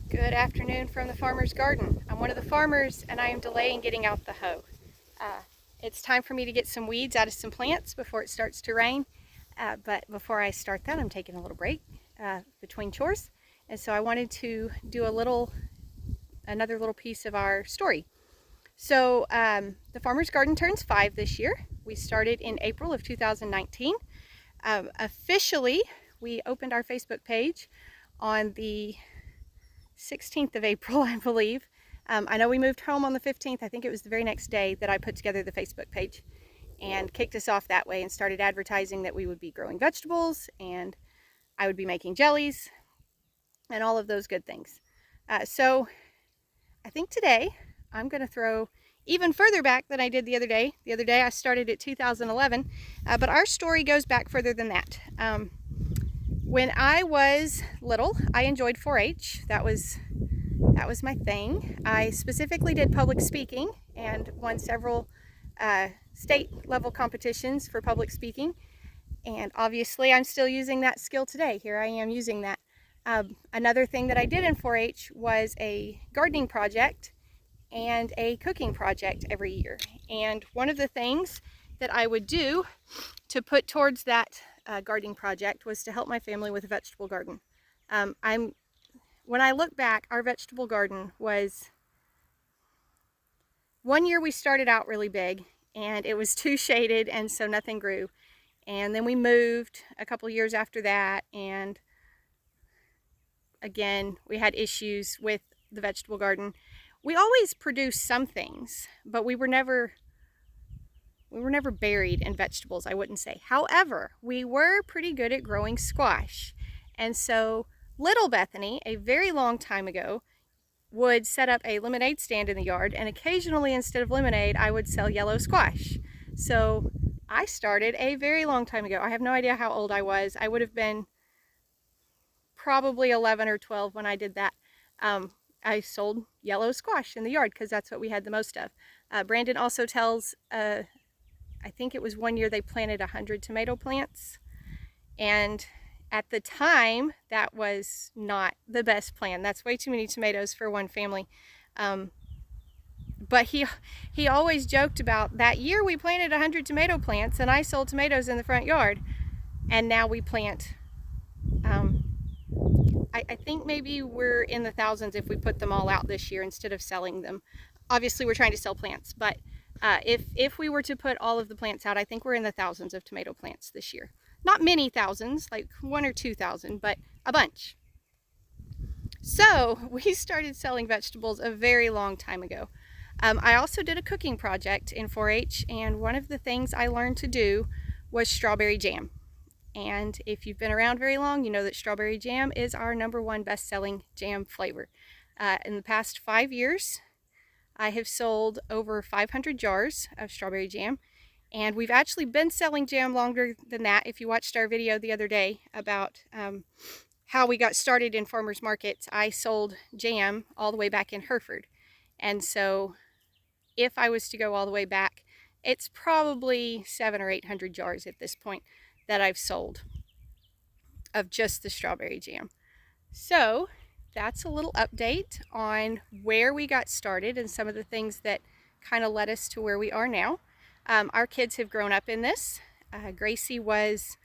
Good afternoon from the farmer's garden. I'm one of the farmers and I am delaying getting out the hoe. It's time for me to get some weeds out of some plants before it starts to rain. But before I start that, I'm taking a little break between chores. And so I wanted to do another little piece of our story. So the farmer's garden turns 5 this year. We started in April of 2019. Officially, we opened our Facebook page on the 16th of April, I believe. I know we moved home on the 15th. I think it was the very next day that I put together the Facebook page and kicked us off that way and started advertising that we would be growing vegetables and I would be making jellies and all of those good things. So I think today I'm going to throw even further back than I did the other day. The other day I started at 2011, but our story goes back further than that. When I was little, I enjoyed 4-H. That was my thing. I specifically did public speaking and won several state level competitions for public speaking. And obviously I'm still using that skill today. Here I am using that. Another thing that I did in 4-H was a gardening project and a cooking project every year. And one of the things that I would do to put towards that gardening project was to help my family with a vegetable garden. When I look back, our vegetable garden was, one year we started out really big and it was too shaded and so nothing grew. And then we moved a couple years after that, and again we had issues with the vegetable garden. We always produced some things, but we were never buried in vegetables, I wouldn't say. However, we were pretty good at growing squash. And so little Bethany, a very long time ago, would set up a lemonade stand in the yard, and occasionally instead of lemonade, I would sell yellow squash. So I started a very long time ago. I have no idea how old I was. I would have been probably 11 or 12 when I did that. I sold yellow squash in the yard because that's what we had the most of. Brandon also tells, I think it was one year they planted 100 tomato plants, and at the time that was not the best plan. That's way too many tomatoes for one family. But he always joked about that year we planted 100 tomato plants and I sold tomatoes in the front yard, and now we plant I think maybe we're in the thousands if we put them all out this year instead of selling them. Obviously we're trying to sell plants, but if we were to put all of the plants out, I think we're in the thousands of tomato plants this year. Not many thousands, like 1,000 or 2,000, but a bunch. So we started selling vegetables a very long time ago. I also did a cooking project in 4-H, and one of the things I learned to do was strawberry jam. And if you've been around very long, you know that strawberry jam is our #1 best-selling jam flavor. In the past 5 years, I have sold over 500 jars of strawberry jam, and we've actually been selling jam longer than that. If you watched our video the other day about how we got started in farmers markets, I sold jam all the way back in Hereford. And so if I was to go all the way back, it's probably 700 or 800 jars at this point that I've sold of just the strawberry jam. So that's a little update on where we got started and some of the things that kind of led us to where we are now. Our kids have grown up in this. Gracie was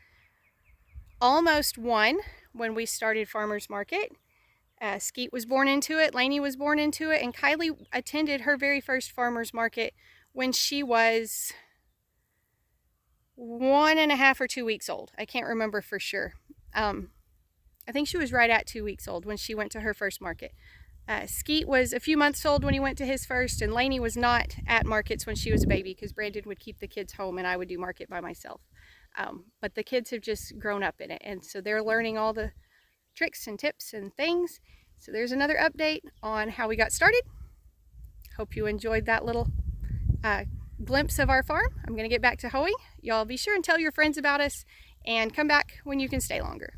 almost 1 when we started farmers market. Skeet was born into it, Lainey was born into it, and Kylie attended her very first farmers market when she was 1.5 or 2 weeks old. I can't remember for sure. I think she was right at 2 weeks old when she went to her first market. Skeet was a few months old when he went to his first, and Lainey was not at markets when she was a baby because Brandon would keep the kids home and I would do market by myself. But the kids have just grown up in it, and so they're learning all the tricks and tips and things. So there's another update on how we got started. Hope you enjoyed that little glimpse of our farm. I'm going to get back to hoeing. Y'all be sure and tell your friends about us and come back when you can stay longer.